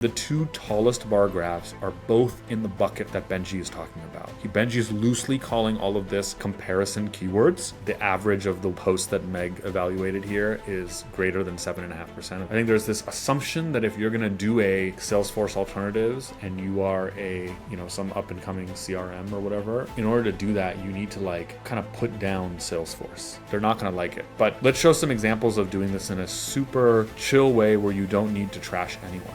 The two tallest bar graphs are both in the bucket that Benji is talking about. Benji is loosely calling all of this comparison keywords. The average of the posts that Meg evaluated here is greater than 7.5%. I think there's this assumption that if you're going to do a Salesforce alternatives and you are some up and coming CRM or whatever, in order to do that, you need to kind of put down Salesforce. They're not going to like it. But let's show some examples of doing this in a super chill way where you don't need to trash anyone.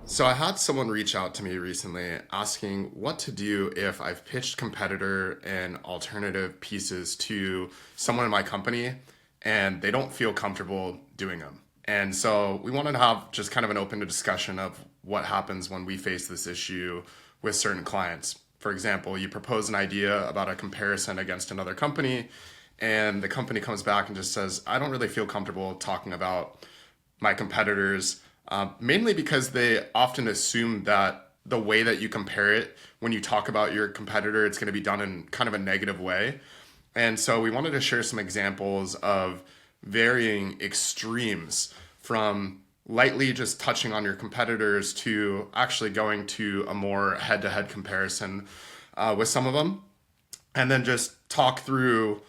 So I had someone reach out to me recently asking what to do if I've pitched competitor and alternative pieces to someone in my company and they don't feel comfortable doing them. And so we wanted to have just kind of an open discussion of what happens when we face this issue with certain clients. For example, you propose an idea about a comparison against another company and the company comes back and just says, I don't really feel comfortable talking about my competitors. Mainly because they often assume that the way that you compare it, when you talk about your competitor, it's going to be done in kind of a negative way. And so we wanted to share some examples of varying extremes from lightly just touching on your competitors to actually going to a more head-to-head comparison with some of them. And then just talk through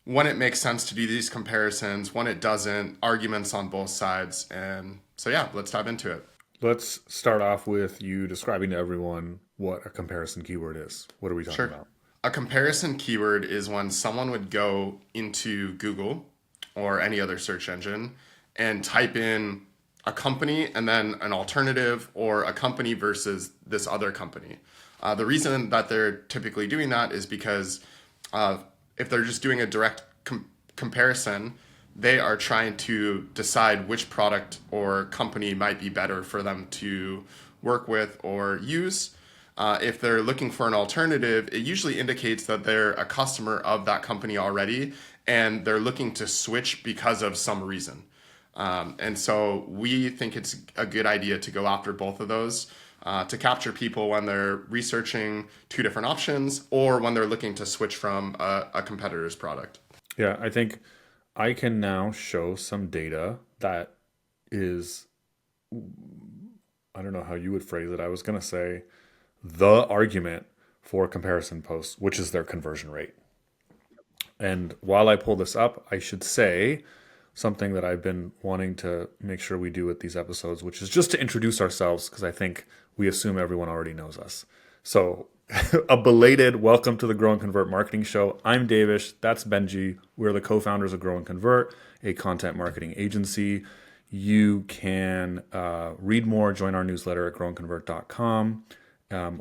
when it makes sense to do these comparisons, when it doesn't, arguments on both sides. And so, yeah, let's dive into it. Let's start off with you describing to everyone what a comparison keyword is. What are we talking about? A comparison keyword is when someone would go into Google or any other search engine and type in a company and then an alternative or a company versus this other company. The reason that they're typically doing that is because if they're just doing a direct comparison, they are trying to decide which product or company might be better for them to work with or use. If they're looking for an alternative, it usually indicates that they're a customer of that company already and they're looking to switch because of some reason. And so we think it's a good idea to go after both of those to capture people when they're researching two different options or when they're looking to switch from a competitor's product. Yeah, I think I can now show some data that is, I don't know how you would phrase it. I was going to say the argument for comparison posts, which is their conversion rate. And while I pull this up, I should say something that I've been wanting to make sure we do with these episodes, which is just to introduce ourselves, because I think we assume everyone already knows us. So a belated welcome to the Grow and Convert Marketing Show. I'm Devesh. That's Benji. We're the co-founders of Grow and Convert, a content marketing agency. You can read more, join our newsletter at growandconvert.com,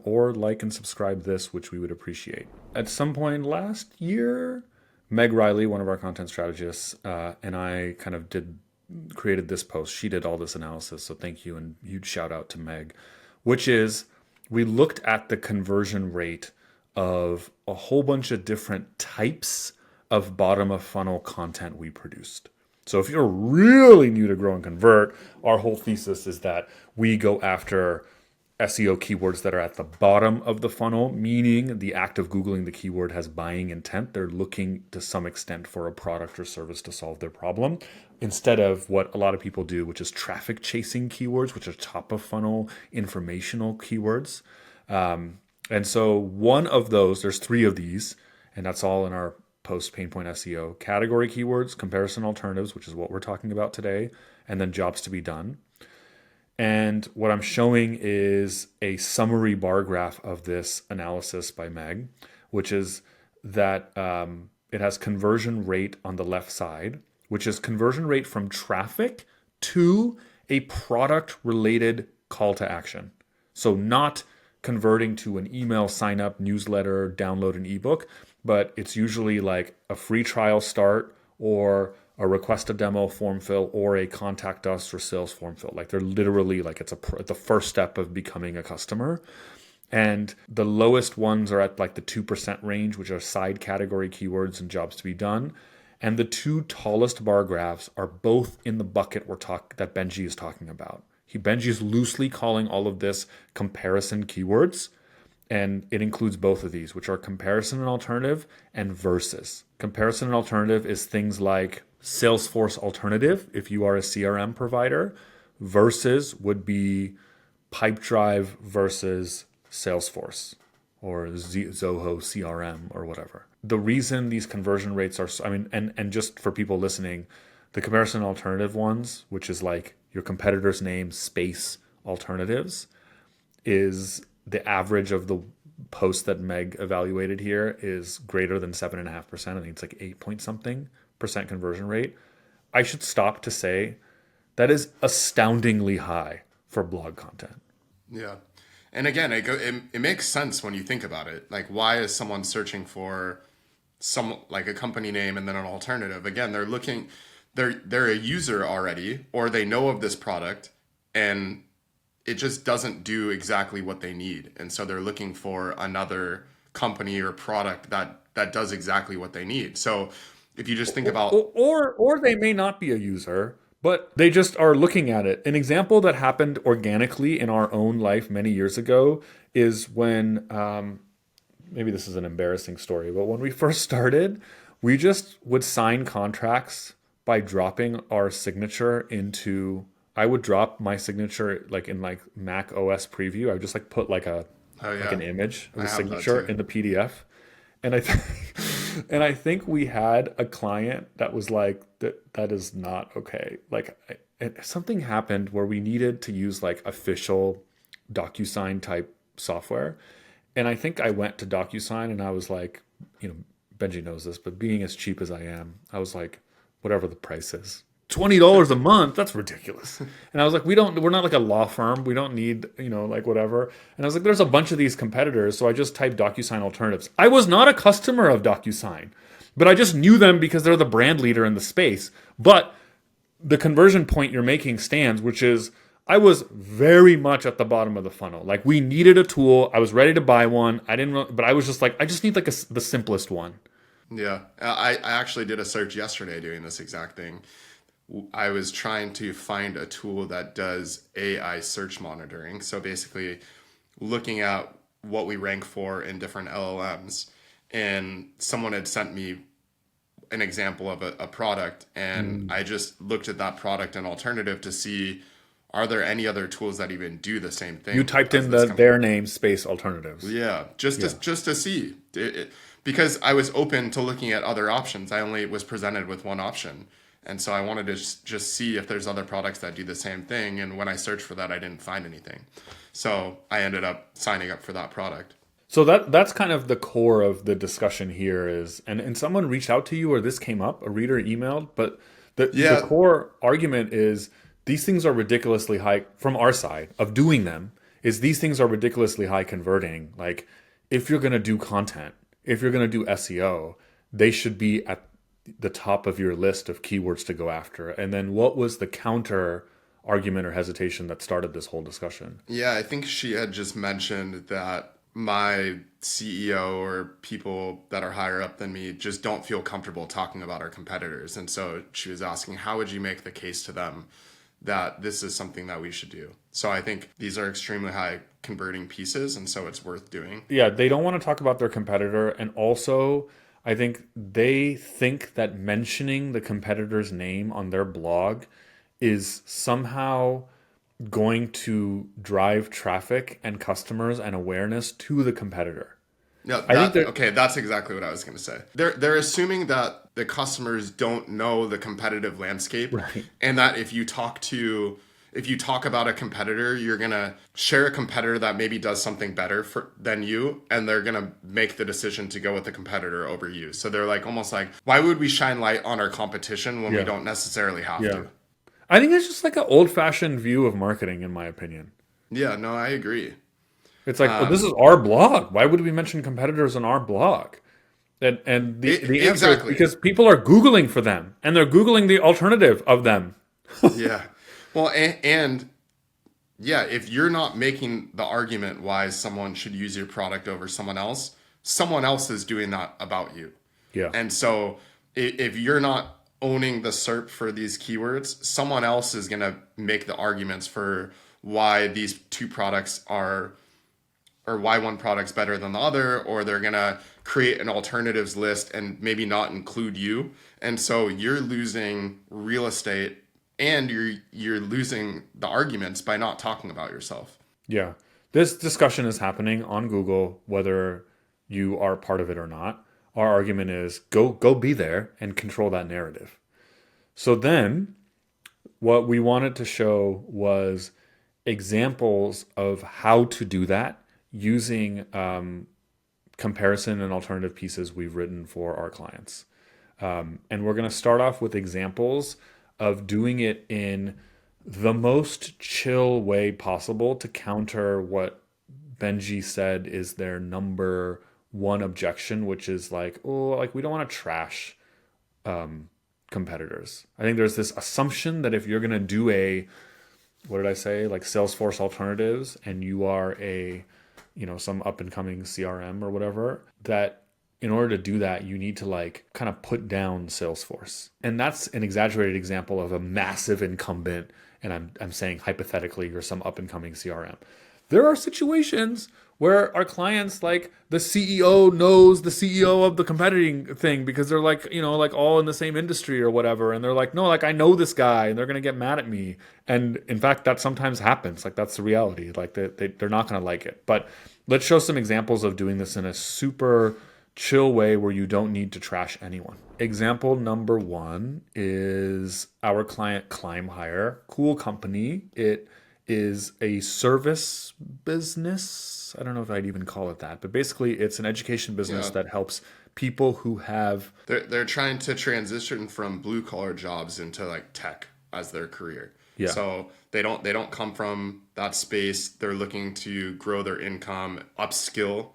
or like and subscribe this, which we would appreciate. At some point last year, Meg Riley, one of our content strategists, and I kind of created this post. She did all this analysis, so thank you, and huge shout out to Meg, which is we looked at the conversion rate of a whole bunch of different types of bottom of funnel content we produced. So if you're really new to Grow and Convert, our whole thesis is that we go after SEO keywords that are at the bottom of the funnel, meaning the act of Googling the keyword has buying intent. They're looking to some extent for a product or service to solve their problem, instead of what a lot of people do, which is traffic chasing keywords, which are top of funnel informational keywords. And so one of those, there's 3 of these, and that's all in our post Pain Point SEO: category keywords, comparison alternatives, which is what we're talking about today, and then jobs to be done. And what I'm showing is a summary bar graph of this analysis by Meg, which is that it has conversion rate on the left side, which is conversion rate from traffic to a product-related call to action. So not converting to an email sign up, newsletter, download an ebook, but it's usually like a free trial start or a request a demo form fill or a contact us or sales form fill. Like they're literally like it's the first step of becoming a customer. And the lowest ones are at like the 2% range, which are side category keywords and jobs to be done. And the two tallest bar graphs are both in the bucket that Benji is talking about. Benji is loosely calling all of this comparison keywords, and it includes both of these, which are comparison and alternative and versus. Comparison and alternative is things like Salesforce alternative if you are a CRM provider. Versus would be Pipedrive versus Salesforce or Zoho CRM or whatever. The reason these conversion rates are, and just for people listening, the comparison alternative ones, which is like your competitor's name space alternatives, is the average of the posts that Meg evaluated here is greater than 7.5%. I think it's like 8 point something percent conversion rate. I should stop to say that is astoundingly high for blog content. Yeah. And again, it makes sense when you think about it. Like, why is someone searching for like a company name and then an alternative? Again, they're a user already, or they know of this product and it just doesn't do exactly what they need. And so they're looking for another company or product that does exactly what they need. So if you just think about, or they may not be a user, but they just are looking at it. An example that happened organically in our own life many years ago is when, maybe this is an embarrassing story, but when we first started, we just would sign contracts by dropping our signature into, I would drop my signature like in like Mac OS preview. I would just like put like an image of the signature in the PDF. And I think we had a client that was like, that is not okay. Like something happened where we needed to use like official DocuSign type software. And I think I went to DocuSign and I was like, Benji knows this, but being as cheap as I am, I was like, whatever the price is. $20 a month, that's ridiculous. And I was like, we're not like a law firm. We don't need, like whatever. And I was like, there's a bunch of these competitors. So I just typed DocuSign alternatives. I was not a customer of DocuSign, but I just knew them because they're the brand leader in the space. But the conversion point you're making stands, which is I was very much at the bottom of the funnel. Like we needed a tool. I was ready to buy one. But I was just like, I just need like the simplest one. Yeah. I actually did a search yesterday doing this exact thing. I was trying to find a tool that does AI search monitoring. So basically looking at what we rank for in different LLMs. And someone had sent me an example of a product. And I just looked at that product and alternative to see, are there any other tools that even do the same thing? You typed in their name space alternatives. Yeah, just to see. Because I was open to looking at other options. I only was presented with one option. And so I wanted to just see if there's other products that do the same thing. And when I searched for that, I didn't find anything. So I ended up signing up for that product. So that's kind of the core of the discussion here is, and someone reached out to you or this came up, a reader emailed, but the core argument is these things are ridiculously high from our side of doing them is these things are ridiculously high converting. Like if you're going to do content, if you're going to do SEO, they should be at the top of your list of keywords to go after. And then what was the counter argument or hesitation that started this whole discussion? Yeah, I think she had just mentioned that my CEO or people that are higher up than me just don't feel comfortable talking about our competitors. And so she was asking, how would you make the case to them that this is something that we should do? So I think these are extremely high converting pieces, and so it's worth doing. Yeah, they don't want to talk about their competitor. And also, I think they think that mentioning the competitor's name on their blog is somehow going to drive traffic and customers and awareness to the competitor. Yeah, that's exactly what I was going to say. They're assuming that the customers don't know the competitive landscape, right, and that if you talk about a competitor, you're going to share a competitor that maybe does something better than you, and they're going to make the decision to go with the competitor over you. So they're like, almost like, why would we shine light on our competition when we don't necessarily have to? I think it's just like an old-fashioned view of marketing, in my opinion. Yeah, no, I agree. It's like, this is our blog. Why would we mention competitors on our blog? And the answer is because people are Googling for them, and they're Googling the alternative of them. Yeah. Well, and if you're not making the argument why someone should use your product over someone else is doing that about you. Yeah. And so if you're not owning the SERP for these keywords, someone else is going to make the arguments for why these two products are, or why one product's better than the other, or they're going to create an alternatives list and maybe not include you. And so you're losing real estate and you're losing the arguments by not talking about yourself. Yeah. This discussion is happening on Google, whether you are part of it or not. Our argument is go be there and control that narrative. So then what we wanted to show was examples of how to do that using comparison and alternative pieces we've written for our clients. And we're going to start off with examples of doing it in the most chill way possible to counter what Benji said is their number one objection, which is like, oh, like we don't want to trash competitors. I think there's this assumption that if you're going to do a, what did I say, like Salesforce alternatives, and you are a, some up and coming CRM or whatever, that in order to do that, you need to like kind of put down Salesforce. And that's an exaggerated example of a massive incumbent. And I'm saying hypothetically, you're some up and coming CRM. There are situations where our clients, like the CEO knows the CEO of the competing thing because they're like, like all in the same industry or whatever. And they're like, no, like I know this guy and they're going to get mad at me. And in fact, that sometimes happens. Like that's the reality. Like they're not going to like it. But let's show some examples of doing this in a super chill way where you don't need to trash anyone. Example number one is our client ClimbHire. Cool company. It is a service business. I don't know if I'd even call it that, but basically it's an education business Yeah. that helps people who have, They're trying to transition from blue collar jobs into like tech as their career. yeah. So they don't come from that space. They're looking to grow their income, upskill.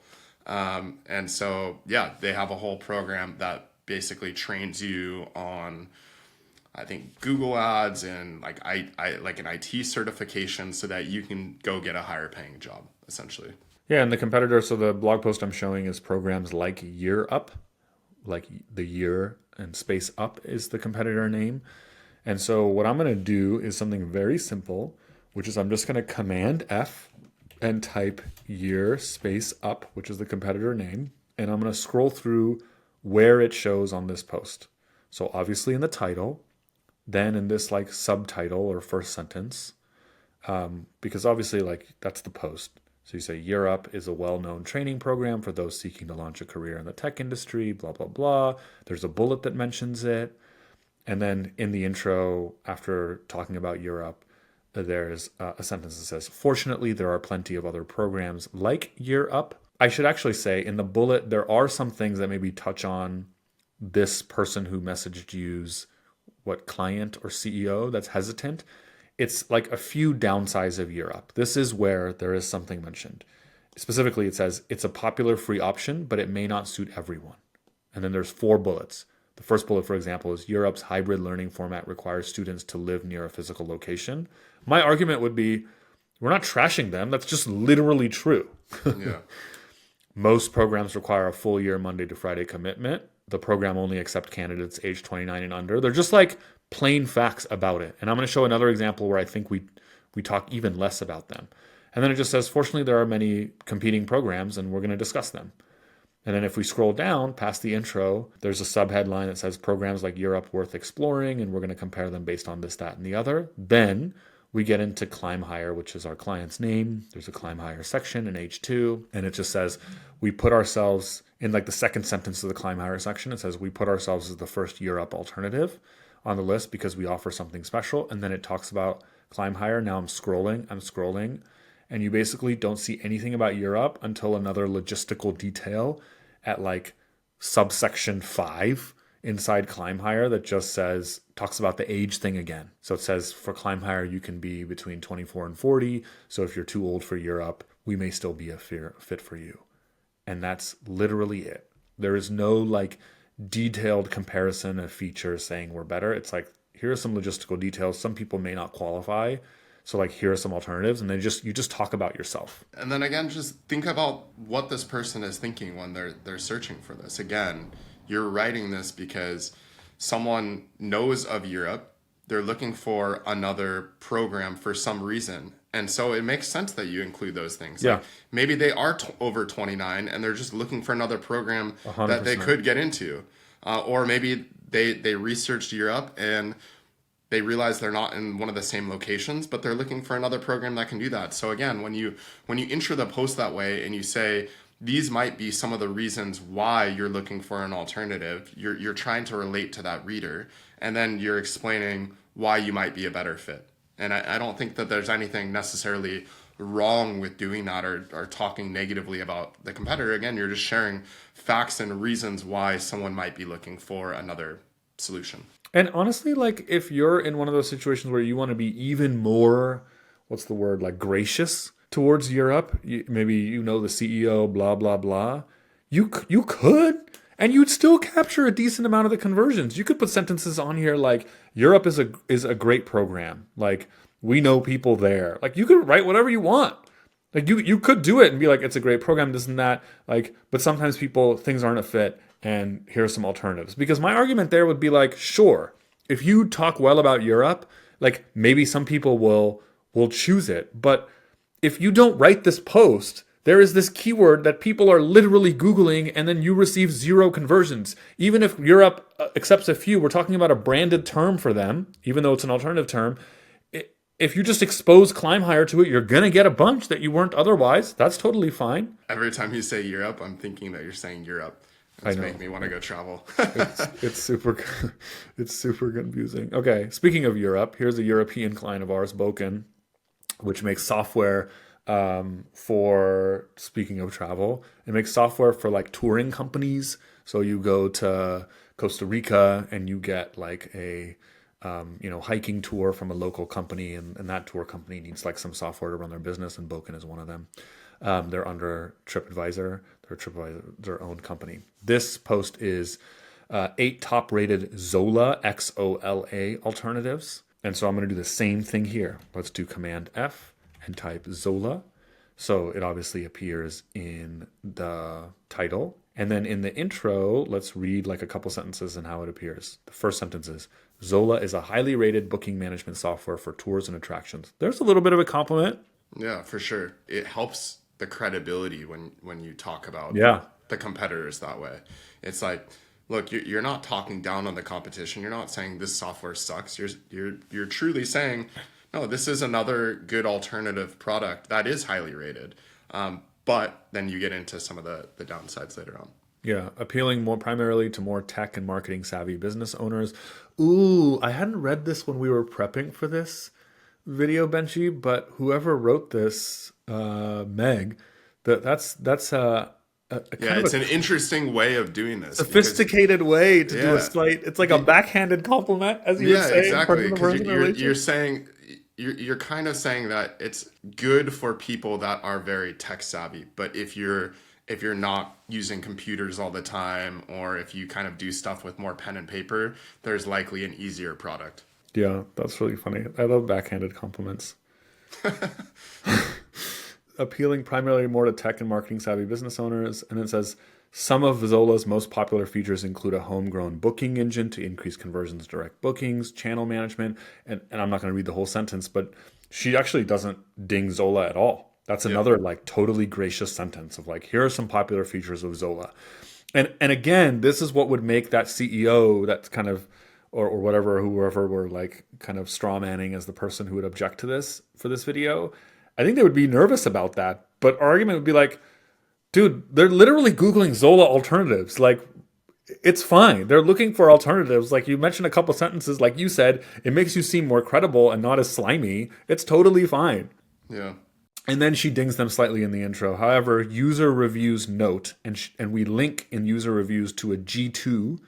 And so yeah, they have a whole program that basically trains you on, I think, Google ads and like I like an IT certification so that you can go get a higher paying job essentially. Yeah, and the competitor, so the blog post I'm showing is programs like Year Up, like the year and space up is the competitor name. And so what I'm going to do is something very simple, which is I'm just going to Command F and type year space up, which is the competitor name. And I'm going to scroll through where it shows on this post. So obviously in the title, then in this like subtitle or first sentence, because obviously like that's the post. So you say Year Up is a well-known training program for those seeking to launch a career in the tech industry, blah, blah, blah. There's a bullet that mentions it. And then in the intro, after talking about Year Up, there's a sentence that says, fortunately, there are plenty of other programs like Year Up. I should actually say in the bullet, there are some things that maybe touch on this person who messaged you's what client or CEO that's hesitant. It's like a few downsides of Year Up. This is where there is something mentioned. Specifically, it says it's a popular free option, but it may not suit everyone. And then there's 4 bullets. The first bullet, for example, is Year Up's hybrid learning format requires students to live near a physical location. My argument would be we're not trashing them. That's just literally true. Yeah. Most programs require a full year Monday to Friday commitment. The program only accepts candidates age 29 and under. They're just like plain facts about it. And I'm going to show another example where I think we talk even less about them. And then it just says, fortunately, there are many competing programs and we're going to discuss them. And then if we scroll down past the intro, there's a subheadline that says programs like Year Up worth exploring, and we're going to compare them based on this, that, and the other. Then we get into ClimbHire, which is our client's name. There's a ClimbHire section in H2, and it just says we put ourselves in like the second sentence of the ClimbHire section. It says we put ourselves as the first Year Up alternative on the list because we offer something special. And then it talks about ClimbHire. Now I'm scrolling, and you basically don't see anything about Year Up until another logistical detail at like subsection 5 inside ClimbHire that just talks about the age thing again. So it says for ClimbHire, you can be between 24 and 40. So if you're too old for Year Up, we may still be a fit for you. And that's literally it. There is no like detailed comparison of features saying we're better. It's like, here are some logistical details. Some people may not qualify. So like, here are some alternatives. And then you just talk about yourself. And then again, just think about what this person is thinking when they're searching for this. Again, you're writing this because someone knows of Europe, they're looking for another program for some reason. And so it makes sense that you include those things. Yeah, Like maybe they are over 29 and they're just looking for another program that they 100%. could get into. Or maybe they researched Europe and they realize they're not in one of the same locations, but they're looking for another program that can do that. So again, when you intro the post that way and you say these might be some of the reasons why you're looking for an alternative, you're trying to relate to that reader, and then you're explaining why you might be a better fit. And I don't think that there's anything necessarily wrong with doing that or talking negatively about the competitor. Again, you're just sharing facts and reasons why someone might be looking for another solution. And honestly, like if you're in one of those situations where you want to be even more, what's the word, like gracious towards Europe, maybe you know the CEO, blah blah blah, you could, and you'd still capture a decent amount of the conversions. You could put sentences on here like Europe is a great program, like we know people there. Like you could write whatever you want. Like you could do it and be like, it's a great program, this and that. Like, but sometimes things aren't a fit, and here are some alternatives. Because my argument there would be like, sure, if you talk well about Europe, like maybe some people will choose it. But if you don't write this post, there is this keyword that people are literally Googling, and then you receive zero conversions. Even if Europe accepts a few, we're talking about a branded term for them, even though it's an alternative term. If you just expose ClimbHire to it, you're going to get a bunch that you weren't otherwise. That's totally fine. Every time you say Europe, I'm thinking that you're saying Europe. I It's know. making me want to go travel. It's super it's super confusing. Okay, speaking of Europe, here's a European client of ours, Boken, which makes software for, speaking of travel, it makes software for like touring companies. So you go to Costa Rica and you get like a hiking tour from a local company, and that tour company needs like some software to run their business, and Boken is one of them. They're under TripAdvisor. They're TripAdvisor, their own company. This post is 8 top-rated Zola, XOLA alternatives. And so I'm going to do the same thing here. Let's do Command F and type Zola. So it obviously appears in the title. And then in the intro, let's read like a couple sentences and how it appears. The first sentence is, Zola is a highly rated booking management software for tours and attractions. There's a little bit of a compliment. Yeah, for sure. It helps the credibility when you talk about Yeah. the competitors that way. It's like, look, you're not talking down on the competition. You're not saying this software sucks. You're truly saying, no, this is another good alternative product that is highly rated. But then you get into some of the downsides later on. Yeah, appealing more primarily to more tech and marketing savvy business owners. Ooh, I hadn't read this when we were prepping for this video, Benji, but whoever wrote this, Meg, that's a Yeah, kind of it's a an interesting way of doing this. sophisticated way to do a Yeah. slight. It's like a backhanded compliment, as you would Yeah, say, in exactly. Because person-to-person relations. you're saying you're kind of saying that it's good for people that are very tech savvy, but if you're not using computers all the time, or if you kind of do stuff with more pen and paper, there's likely an easier product. Yeah, that's really funny. I love backhanded compliments. Appealing primarily more to tech and marketing savvy business owners. And it says, some of Zola's most popular features include a homegrown booking engine to increase conversions, direct bookings, channel management. And I'm not going to read the whole sentence, but she actually doesn't ding Zola at all. That's another like totally gracious sentence of like, here are some popular features of Zola. And again, this is what would make that CEO that's kind of, or whatever, whoever were like kind of straw manning as the person who would object to this for this video. I think they would be nervous about that. But our argument would be like, dude, they're literally Googling Zola alternatives. Like, it's fine. They're looking for alternatives. Like you mentioned a couple sentences, like you said, it makes you seem more credible and not as slimy. It's totally fine. Yeah. And then she dings them slightly in the intro. However, user reviews note, and we link in user reviews to a G2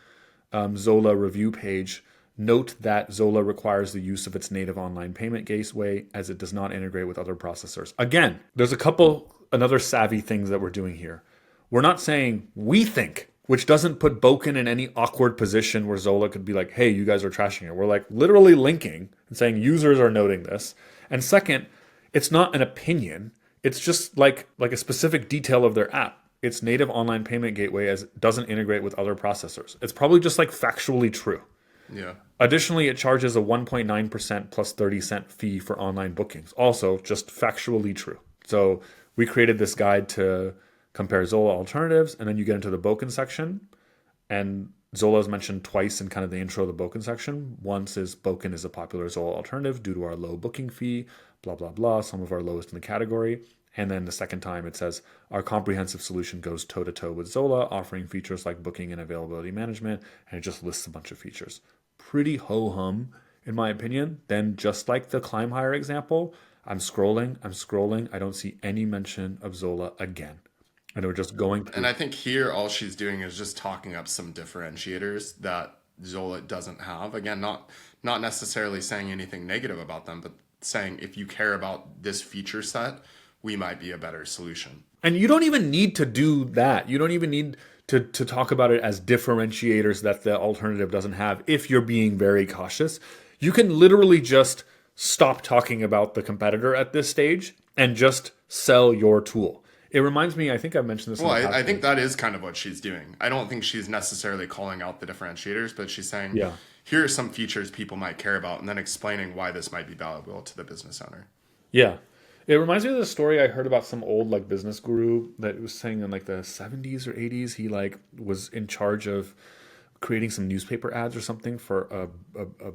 Zola review page. Note that Zola requires the use of its native online payment gateway as it does not integrate with other processors. Again, there's a couple another savvy things that we're doing here. We're not saying we think, which doesn't put Boken in any awkward position where Zola could be like, hey, you guys are trashing it. We're like literally linking and saying users are noting this. And second, it's not an opinion. It's just like a specific detail of their app. Its native online payment gateway as doesn't integrate with other processors. It's probably just like factually true. Yeah. Additionally, it charges a 1.9% plus 30-cent fee for online bookings. Also, just factually true. So we created this guide to compare Zola alternatives, and then you get into the Boken section, and Zola is mentioned twice in kind of the intro of the Boken section. Once is Boken is a popular Zola alternative due to our low booking fee, blah, blah, blah, some of our lowest in the category. And then the second time it says our comprehensive solution goes toe to toe with Zola, offering features like booking and availability management. And it just lists a bunch of features. Pretty ho hum, in my opinion. Then, just like the ClimbHire example, I'm scrolling. I don't see any mention of Zola again. And we're just going And through. I think here all she's doing is just talking up some differentiators that Zola doesn't have. Again, not necessarily saying anything negative about them, but saying if you care about this feature set, we might be a better solution. And you don't even need to do that. You don't even need to talk about it as differentiators that the alternative doesn't have if you're being very cautious. You can literally just stop talking about the competitor at this stage and just sell your tool. It reminds me, I think I've mentioned this in Well, the past. I think that is kind of what she's doing. I don't think she's necessarily calling out the differentiators, but she's saying, Yeah. here are some features people might care about, and then explaining why this might be valuable to the business owner. Yeah. It reminds me of the story I heard about some old like business guru that was saying in like the 70s or 80s he like was in charge of creating some newspaper ads or something for a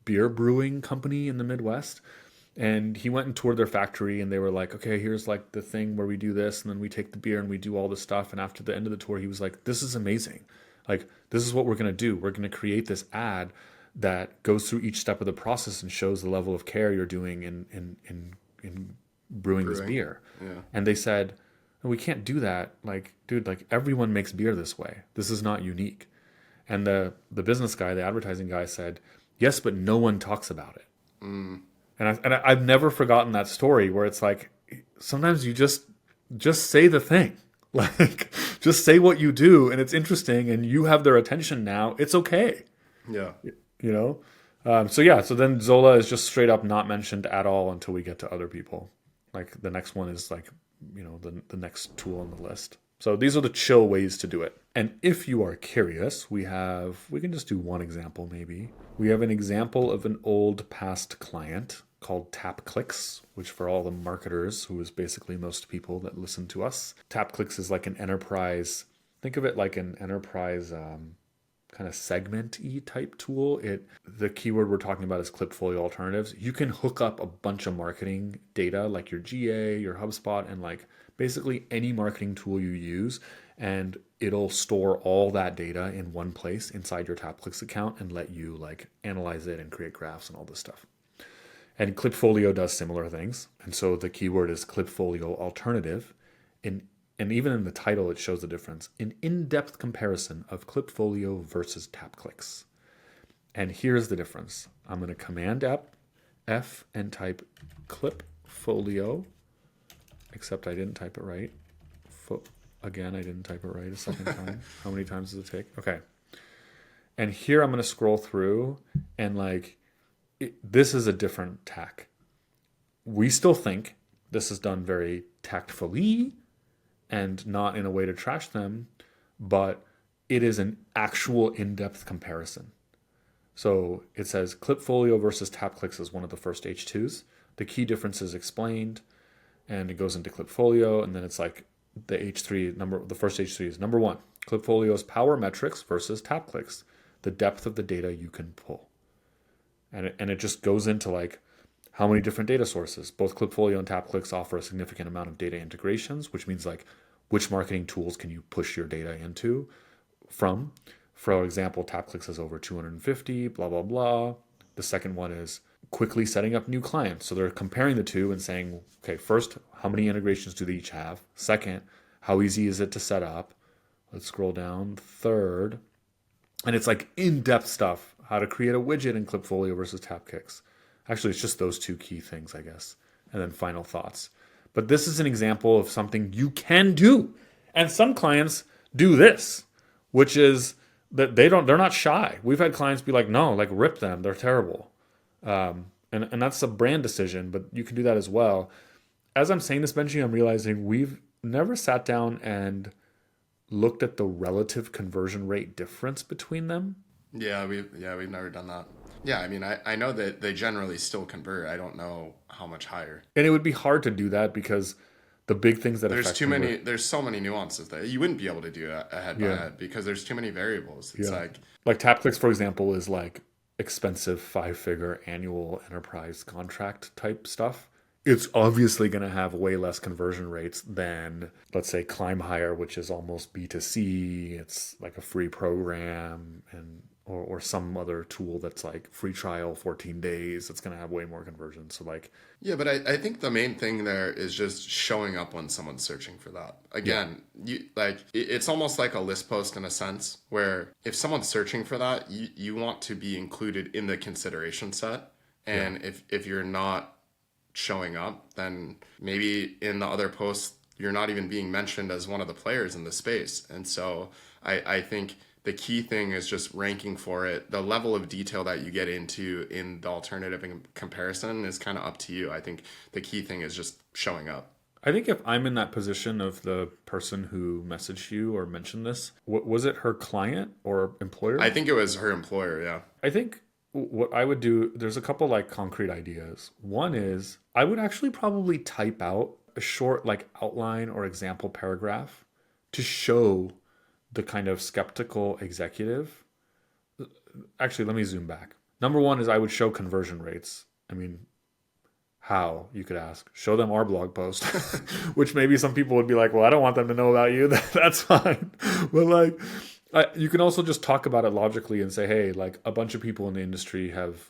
beer brewing company in the Midwest. And he went and toured their factory and they were like, okay, here's like the thing where we do this and then we take the beer and we do all this stuff. And after the end of the tour, he was like, this is amazing. Like, this is what we're going to do. We're going to create this ad that goes through each step of the process and shows the level of care you're doing in brewing this Brewing. beer. Yeah. And they said, "No, we can't do that. Like, dude, like everyone makes beer this way. This is not unique." And the business guy, the advertising guy said, yes, but no one talks about it. I've never forgotten that story where it's like, sometimes you just say the thing. Like, just say what you do and it's interesting and you have their attention now. It's okay. Yeah. You know? So yeah, so then Zola is just straight up not mentioned at all until we get to other people. Like the next one is like, the next tool on the list. So these are the chill ways to do it. And if you are curious, we can just do one example maybe. We have an example of an old past client called TapClicks, which for all the marketers, who is basically most people that listen to us, TapClicks is like an enterprise. Think of it like an enterprise kind of segment-y type tool. The keyword we're talking about is Clipfolio alternatives. You can hook up a bunch of marketing data like your GA, your HubSpot, and like basically any marketing tool you use, and it'll store all that data in one place inside your TapClicks account and let you like analyze it and create graphs and all this stuff. And Clipfolio does similar things. And so the keyword is Clipfolio alternative. And even in the title, it shows the difference. An in-depth comparison of Clipfolio versus TapClicks. And here's the difference. I'm going to Command F and type Clipfolio, except I didn't type it right. Again, I didn't type it right a second time. How many times does it take? Okay. And here I'm going to scroll through and like, this is a different tack. We still think this is done very tactfully and not in a way to trash them, but it is an actual in-depth comparison. So it says Clipfolio versus TapClicks is one of the first H2s. The key difference is explained, and it goes into Clipfolio, and then it's like the first H3 is number one, Clipfolio's power metrics versus TapClicks, the depth of the data you can pull. And it just goes into like how many different data sources. Both Clipfolio and TapClicks offer a significant amount of data integrations, which means like which marketing tools can you push your data into from. For example, TapClicks has over 250, blah, blah, blah. The second one is quickly setting up new clients. So they're comparing the two and saying, okay, first, how many integrations do they each have? Second, how easy is it to set up? Let's scroll down. Third, and it's like in-depth stuff, how to create a widget in Clipfolio versus TapClicks. Actually, it's just those two key things, I guess. And then final thoughts. But this is an example of something you can do. And some clients do this, which is that they're not shy. We've had clients be like, no, like rip them. They're terrible. And that's a brand decision, but you can do that as well. As I'm saying this, Benji, I'm realizing we've never sat down and looked at the relative conversion rate difference between them. We've never done that. Yeah, I mean, I know that they generally still convert. I don't know how much higher. And it would be hard to do that because the big things that There's affect too many. convert. There's so many nuances there. You wouldn't be able to do a head by Yeah. head because there's too many variables. It's Yeah. like, Like TapClicks, for example, is like expensive 5-figure annual enterprise contract type stuff. It's obviously going to have way less conversion rates than, let's say, ClimbHire, which is almost B2C. It's like a free program, and or some other tool that's like free trial, 14 days. It's going to have way more conversion. So like, yeah, but I think the main thing there is just showing up when someone's searching for that. yeah, Again, it's almost like a list post in a sense where if someone's searching for that, you want to be included in the consideration set. yeah. And if you're not showing up, then maybe in the other posts you're not even being mentioned as one of the players in the space. And so I think the key thing is just ranking for it. The level of detail that you get into in the alternative and comparison is kind of up to you. I think the key thing is just showing up. I think if I'm in that position of the person who messaged you or mentioned this, was it her client or employer? I think it was her employer, yeah. I think what I would do, there's a couple like concrete ideas. One is I would actually probably type out a short like outline or example paragraph to show the kind of skeptical executive. Actually, let me zoom back. Number one is I would show conversion rates. I mean, how, you could ask? Show them our blog post, which maybe some people would be like, well, I don't want them to know about you. That's fine. But like, you can also just talk about it logically and say, hey, like a bunch of people in the industry have,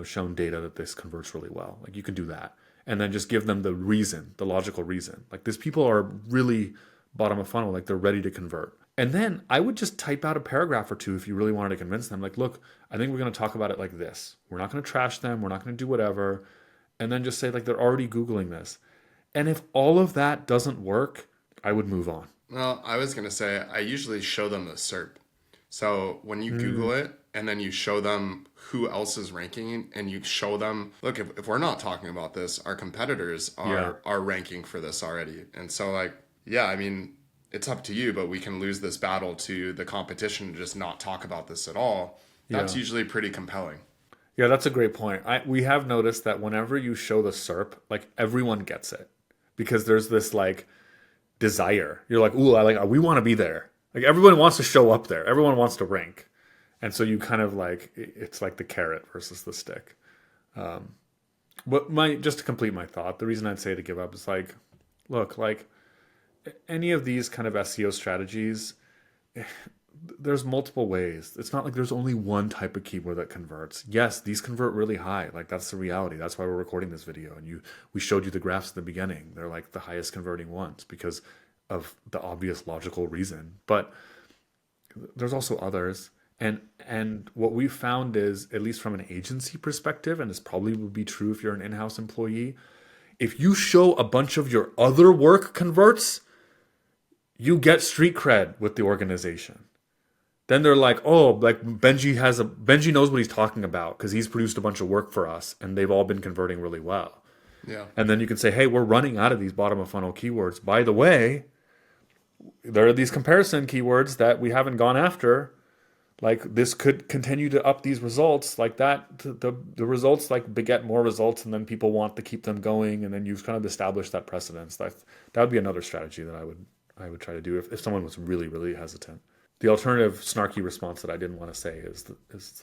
shown data that this converts really well. Like you can do that. And then just give them the reason, the logical reason. Like these people are really bottom of funnel, like they're ready to convert. And then I would just type out a paragraph or two if you really wanted to convince them. Like, look, I think we're going to talk about it like this. We're not going to trash them. We're not going to do whatever. And then just say like they're already Googling this. And if all of that doesn't work, I would move on. Well, I was going to say, I usually show them the SERP. So when you Google it and then you show them who else is ranking and you show them, look, if we're not talking about this, our competitors are ranking for this already. And so like, yeah, I mean, it's up to you, but we can lose this battle to the competition and just not talk about this at all. That's Yeah. usually pretty compelling. Yeah, that's a great point. We have noticed that whenever you show the SERP, like everyone gets it because there's this like desire. You're like, ooh, we want to be there. Like everyone wants to show up there. Everyone wants to rank. And so you kind of like, it's like the carrot versus the stick. But just to complete my thought, the reason I'd say to give up is like, look, like any of these kind of SEO strategies, there's multiple ways. It's not like there's only one type of keyword that converts. Yes, these convert really high. Like that's the reality. That's why we're recording this video. And we showed you the graphs at the beginning. They're like the highest converting ones because of the obvious logical reason. But there's also others. And what we found is, at least from an agency perspective, and this probably would be true if you're an in-house employee, if you show a bunch of your other work converts, you get street cred with the organization. Then they're like, oh, like Benji knows what he's talking about because he's produced a bunch of work for us and they've all been converting really well. Yeah. And then you can say, hey, we're running out of these bottom of funnel keywords. By the way, there are these comparison keywords that we haven't gone after. Like this could continue to up these results like that. The results like beget more results and then people want to keep them going. And then you've kind of established that precedence. That would be another strategy that I would try to do if someone was really, really hesitant. The alternative snarky response that I didn't want to say is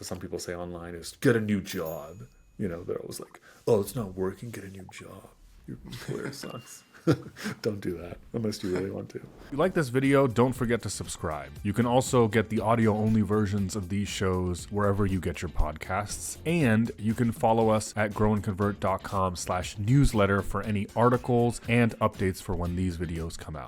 some people say online is get a new job. They're always like, oh, it's not working. Get a new job. Your employer sucks. Don't do that unless you really want to. If you like this video, don't forget to subscribe. You can also get the audio-only versions of these shows wherever you get your podcasts. And you can follow us at growandconvert.com/newsletter for any articles and updates for when these videos come out.